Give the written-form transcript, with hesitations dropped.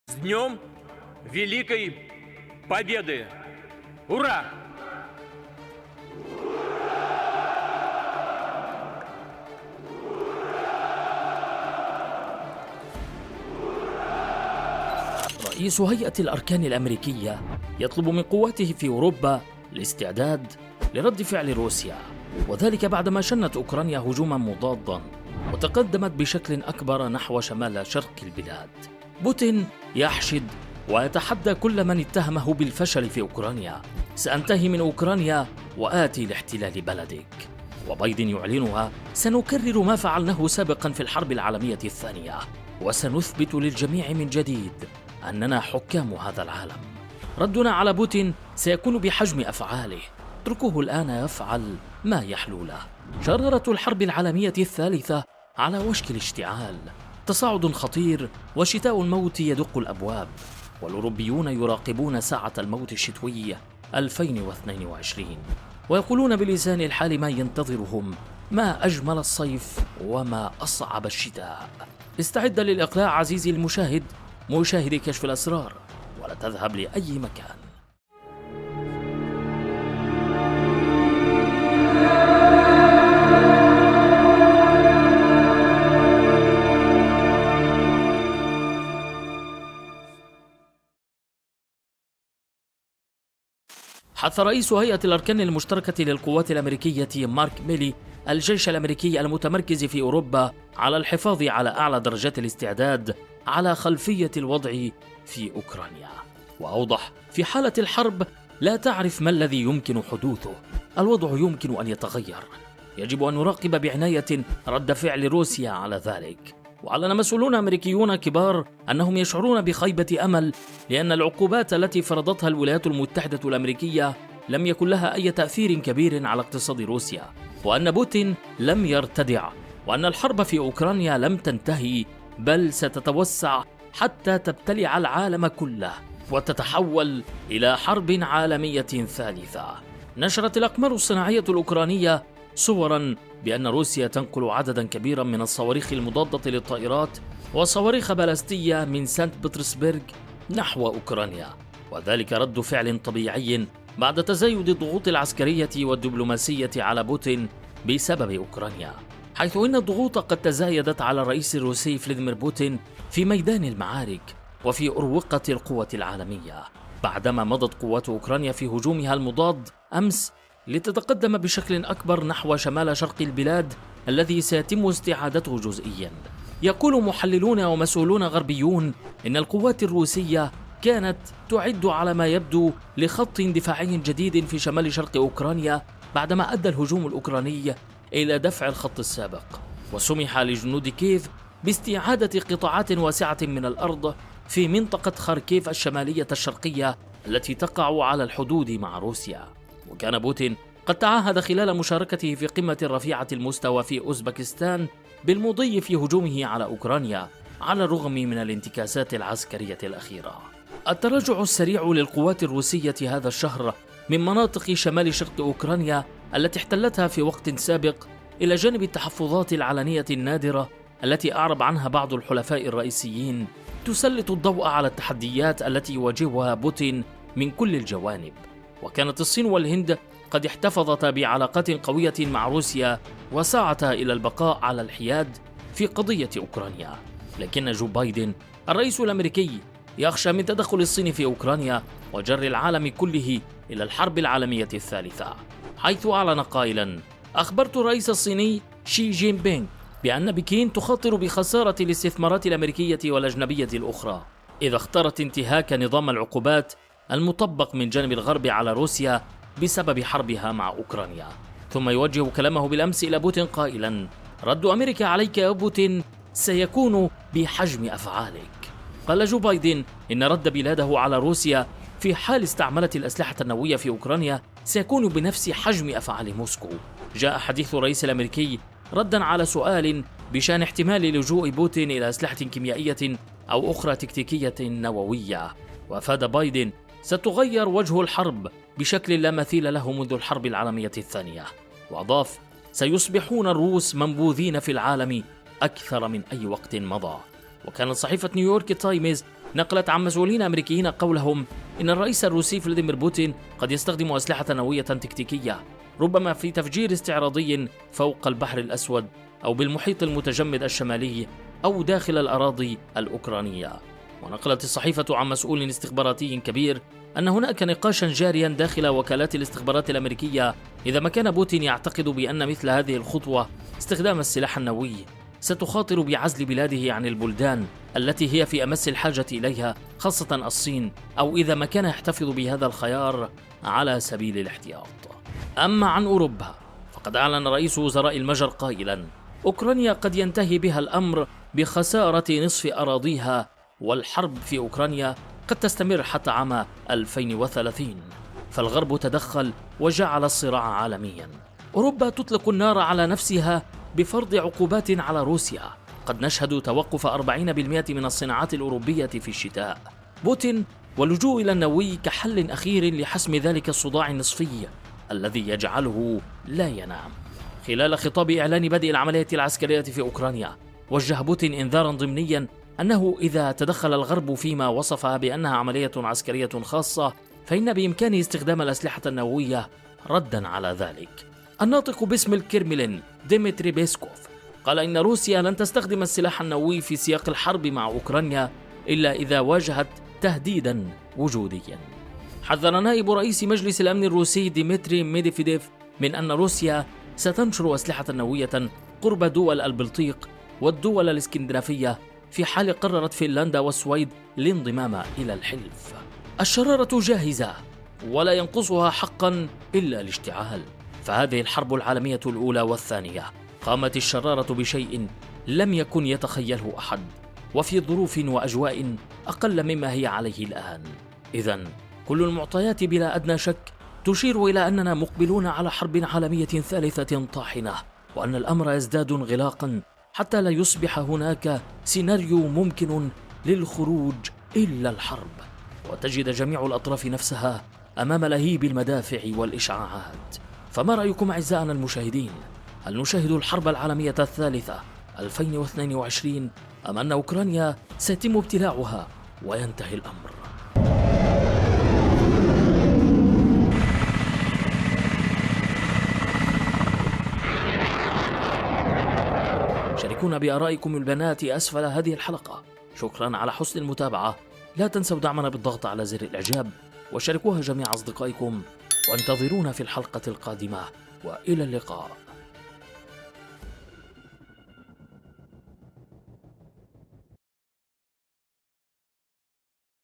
С днем Великой Победы! Ура! رئيس هيئة الأركان الأمريكية يطلب من قواته في أوروبا الاستعداد لرد فعل روسيا، وذلك بعدما شنت أوكرانيا هجوما مضادا وتقدمت بشكل أكبر نحو شمال شرق البلاد. بوتين يحشد ويتحدى كل من اتهمه بالفشل في أوكرانيا: سأنتهي من أوكرانيا وآتي لاحتلال بلدك. وبايدن يعلنها: سنكرر ما فعلناه سابقا في الحرب العالمية الثانية، وسنثبت للجميع من جديد أننا حكام هذا العالم. ردنا على بوتين سيكون بحجم أفعاله، اتركوه الآن يفعل ما يحلو له. شرارة الحرب العالمية الثالثة على وشك الاشتعال، تصاعد خطير وشتاء الموت يدق الأبواب، والأوروبيون يراقبون ساعة الموت الشتوي 2022 ويقولون بلسان الحال ما ينتظرهم: ما أجمل الصيف وما أصعب الشتاء. استعد للإقلاع عزيزي المشاهد، مشاهد كشف الأسرار، ولا تذهب لأي مكان. حث رئيس هيئة الأركان المشتركة للقوات الأمريكية مارك ميلي الجيش الأمريكي المتمركز في أوروبا على الحفاظ على أعلى درجات الاستعداد على خلفية الوضع في أوكرانيا، وأوضح: في حالة الحرب لا تعرف ما الذي يمكن حدوثه، الوضع يمكن أن يتغير، يجب أن نراقب بعناية رد فعل روسيا على ذلك. وأعلن مسؤولون أمريكيون كبار أنهم يشعرون بخيبة أمل، لأن العقوبات التي فرضتها الولايات المتحدة الأمريكية لم يكن لها أي تأثير كبير على اقتصاد روسيا، وأن بوتين لم يرتدع، وأن الحرب في أوكرانيا لم تنتهي، بل ستتوسع حتى تبتلع العالم كله وتتحول إلى حرب عالمية ثالثة. نشرت الأقمار الصناعية الأوكرانية صوراً بأن روسيا تنقل عدداً كبيراً من الصواريخ المضادة للطائرات وصواريخ بالستية من سانت بطرسبرغ نحو أوكرانيا، وذلك رد فعل طبيعي بعد تزايد الضغوط العسكرية والدبلوماسية على بوتين بسبب أوكرانيا، حيث إن الضغوط قد تزايدت على الرئيس الروسي فلاديمير بوتين في ميدان المعارك وفي أروقة القوة العالمية، بعدما مضت قوات أوكرانيا في هجومها المضاد أمس لتتقدم بشكل أكبر نحو شمال شرق البلاد الذي سيتم استعادته جزئيا. يقول محللون ومسؤولون غربيون إن القوات الروسية كانت تعد على ما يبدو لخط دفاعي جديد في شمال شرق أوكرانيا بعدما أدى الهجوم الأوكراني إلى دفع الخط السابق، وسمح لجنود كييف باستعادة قطاعات واسعة من الأرض في منطقة خاركيف الشمالية الشرقية التي تقع على الحدود مع روسيا. وكان بوتين قد تعهد خلال مشاركته في قمة رفيعة المستوى في أوزبكستان بالمضي في هجومه على أوكرانيا على الرغم من الانتكاسات العسكرية الأخيرة. التراجع السريع للقوات الروسية هذا الشهر من مناطق شمال شرق أوكرانيا التي احتلتها في وقت سابق، إلى جانب التحفظات العلنية النادرة التي أعرب عنها بعض الحلفاء الرئيسيين، تسلط الضوء على التحديات التي يواجهها بوتين من كل الجوانب. وكانت الصين والهند قد احتفظتا بعلاقات قوية مع روسيا وسعتا إلى البقاء على الحياد في قضية أوكرانيا، لكن جو بايدن الرئيس الأمريكي يخشى من تدخل الصين في أوكرانيا وجر العالم كله إلى الحرب العالمية الثالثة، حيث أعلن قائلا: أخبرت الرئيس الصيني شي جين بينغ بأن بكين تخاطر بخسارة الاستثمارات الأمريكية والأجنبية الأخرى إذا اختارت انتهاك نظام العقوبات المطبق من جانب الغرب على روسيا بسبب حربها مع أوكرانيا. ثم يوجه كلامه بالأمس إلى بوتين قائلا: رد أمريكا عليك يا بوتين سيكون بحجم أفعالك. قال جو بايدن إن رد بلاده على روسيا في حال استعملت الأسلحة النووية في أوكرانيا سيكون بنفس حجم أفعال موسكو. جاء حديث الرئيس الأمريكي ردا على سؤال بشأن احتمال لجوء بوتين إلى أسلحة كيميائية أو أخرى تكتيكية نووية، وأفاد بايدن: ستغير وجه الحرب بشكل لا مثيل له منذ الحرب العالمية الثانية. وأضاف: سيصبحون الروس منبوذين في العالم أكثر من أي وقت مضى. وكانت صحيفة نيويورك تايمز نقلت عن مسؤولين أمريكيين قولهم إن الرئيس الروسي فلاديمير بوتين قد يستخدم أسلحة نووية تكتيكية، ربما في تفجير استعراضي فوق البحر الأسود أو بالمحيط المتجمد الشمالي أو داخل الأراضي الأوكرانية. ونقلت الصحيفة عن مسؤول استخباراتي كبير أن هناك نقاشا جاريا داخل وكالات الاستخبارات الأمريكية إذا ما كان بوتين يعتقد بأن مثل هذه الخطوة، استخدام السلاح النووي، ستخاطر بعزل بلاده عن البلدان التي هي في أمس الحاجة إليها، خاصة الصين، أو إذا ما كان يحتفظ بهذا الخيار على سبيل الاحتياط. أما عن أوروبا فقد أعلن رئيس وزراء المجر قائلا: أوكرانيا قد ينتهي بها الأمر بخسارة نصف أراضيها، والحرب في أوكرانيا قد تستمر حتى عام 2030، فالغرب تدخل وجعل الصراع عالميا. أوروبا تطلق النار على نفسها بفرض عقوبات على روسيا. قد نشهد توقف 40% من الصناعات الأوروبية في الشتاء. بوتين واللجوء إلى النووي كحل أخير لحسم ذلك الصداع النصفي الذي يجعله لا ينام. خلال خطاب إعلان بدء العملية العسكرية في أوكرانيا، وجه بوتين إنذارا ضمنيا أنه إذا تدخل الغرب فيما وصفها بأنها عملية عسكرية خاصة، فإن بإمكانه استخدام الأسلحة النووية ردا على ذلك. الناطق باسم الكرملين ديمتري بيسكوف قال إن روسيا لن تستخدم السلاح النووي في سياق الحرب مع أوكرانيا إلا إذا واجهت تهديدا وجوديا. حذر نائب رئيس مجلس الأمن الروسي ديمتري ميدفيديف من أن روسيا ستنشر أسلحة نووية قرب دول البلطيق والدول الإسكندنافية في حال قررت فنلندا والسويد الانضمام إلى الحلف. الشرارة جاهزة ولا ينقصها حقا إلا الاشتعال، فهذه الحرب العالمية الأولى والثانية قامت الشرارة بشيء لم يكن يتخيله أحد، وفي ظروف وأجواء أقل مما هي عليه الآن. إذن كل المعطيات بلا أدنى شك تشير إلى أننا مقبلون على حرب عالمية ثالثة طاحنة، وأن الأمر يزداد انغلاقا حتى لا يصبح هناك سيناريو ممكن للخروج إلا الحرب، وتجد جميع الأطراف نفسها أمام لهيب المدافع والإشعاعات. فما رأيكم أعزائنا المشاهدين؟ هل نشاهد الحرب العالمية الثالثة 2022 أم أن أوكرانيا سيتم ابتلاعها وينتهي الأمر؟ شاركونا بآرائكم البنات أسفل هذه الحلقة. شكرا على حسن المتابعة. لا تنسوا دعمنا بالضغط على زر الإعجاب وشاركوها جميع أصدقائكم، وانتظرونا في الحلقة القادمة، وإلى اللقاء.